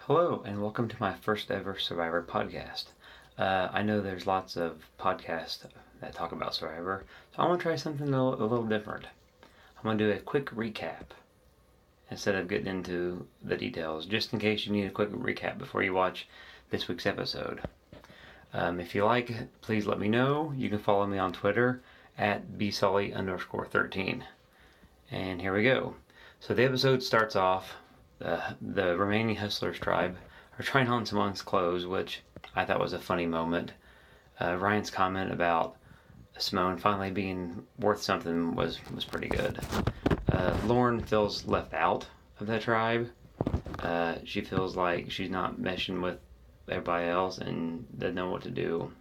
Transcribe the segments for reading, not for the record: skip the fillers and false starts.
Hello, and welcome to my first ever Survivor podcast. I know there's lots of podcasts that talk about Survivor, so I want to try something a little different. I'm going to do a quick recap instead of getting into the details, just in case you need a quick recap before you watch this week's episode. If you like, please let me know. You can follow me on Twitter at bsully_13. And here we go. So the episode starts off. The remaining Hustlers tribe are trying on Simone's clothes, which I thought was a funny moment. Ryan's comment about Simone finally being worth something was pretty good. Lauren feels left out of the tribe. She feels like she's not meshing with everybody else and doesn't know what to do.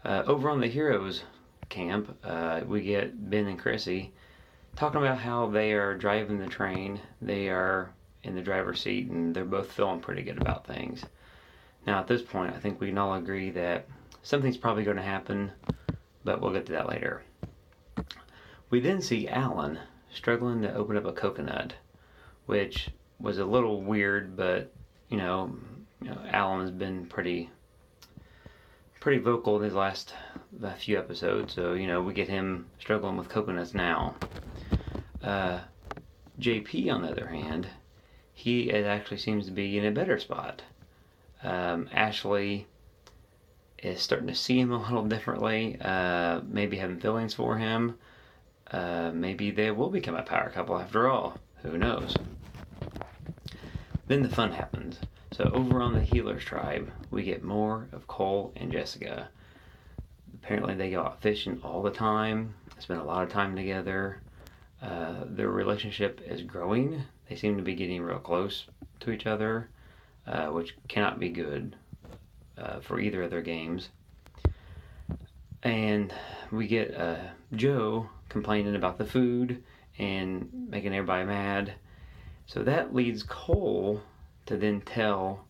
Over on the Heroes camp, we get Ben and Chrissy talking about how they are driving the train. They are in the driver's seat and they're both feeling pretty good about things. Now at this point, I think we can all agree that something's probably going to happen, but we'll get to that later. We then see Alan struggling to open up a coconut, which was a little weird, but Alan has been pretty vocal in his last few episodes, so we get him struggling with coconuts now. JP, on the other hand, he actually seems to be in a better spot. Ashley is starting to see him a little differently, maybe having feelings for him. Maybe they will become a power couple after all. Who knows? Then the fun happens. So over on the Healers tribe, we get more of Cole and Jessica. Apparently they go out fishing all the time, spend a lot of time together. Their relationship is growing. They seem to be getting real close to each other, which cannot be good for either of their games. And we get Joe complaining about the food and making everybody mad. So that leads Cole to then tell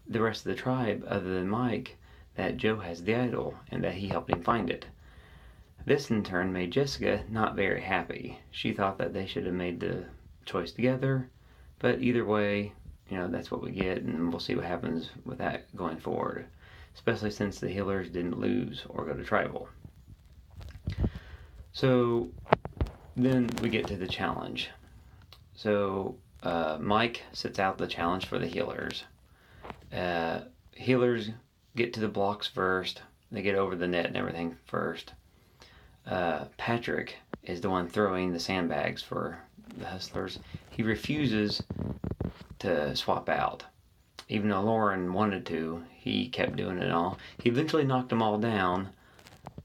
the rest of the tribe, other than Mike, that Joe has the idol and that he helped him find it. This in turn made Jessica not very happy. She thought that they should have made the choice together, but either way, that's what we get, and we'll see what happens with that going forward, especially since the Healers didn't lose or go to tribal. So then we get to the challenge. So Mike sets out the challenge for the Healers. Healers get to the blocks first. They get over the net and everything first. Patrick is the one throwing the sandbags for the Hustlers. He refuses to swap out. Even though Lauren wanted to, he kept doing it all. He eventually knocked them all down,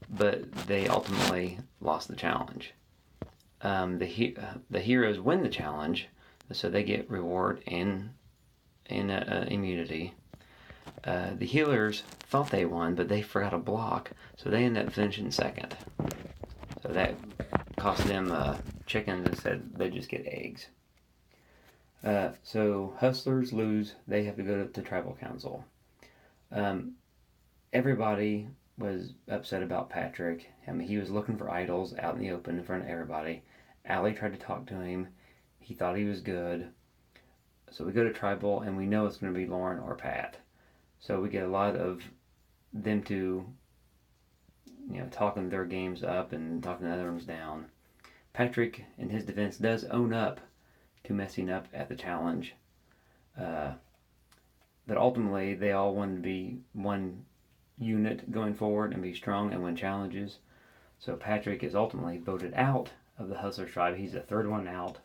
but they ultimately lost the challenge. The Heroes win the challenge, so they get reward and immunity. The Healers thought they won, but they forgot a block, so they ended up finishing second. So that cost them chickens instead. They just get eggs. So Hustlers lose. They have to go to tribal council. Everybody was upset about Patrick. He was looking for idols out in the open in front of everybody. Allie tried to talk to him. He thought he was good. So we go to tribal, and we know it's going to be Lauren or Pat. So we get a lot of them to talking their games up and talking the other ones down. Patrick, in his defense, does own up to messing up at the challenge. But ultimately, they all want to be one unit going forward and be strong and win challenges. So Patrick is ultimately voted out of the Hustler tribe. He's the third one out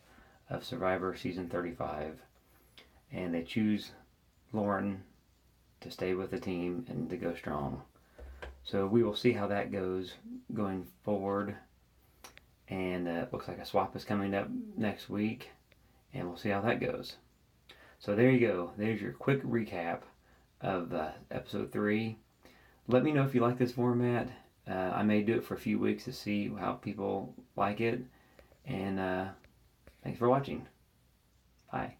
of Survivor Season 35. And they choose Lauren to stay with the team and to go strong. So we will see how that goes going forward. And it looks like a swap is coming up next week. And we'll see how that goes. So there you go. There's your quick recap of episode 3. Let me know if you like this format. I may do it for a few weeks to see how people like it. And thanks for watching. Bye.